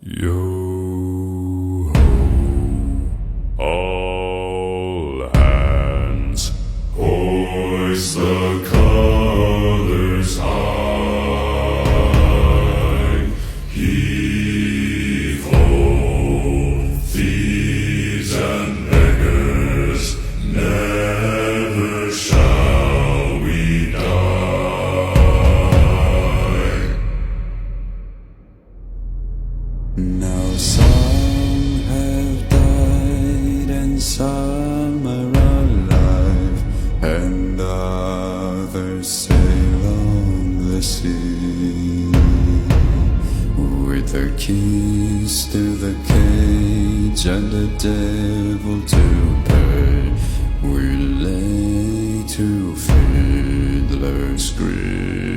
Yo ho, all hands, hoist the colors high. Heave ho, thieves and beggars, never shall we die. Now some have died and some are alive, and others sail on the sea. With the keys to the cage and the devil to pay, we lay to fiddler's grave.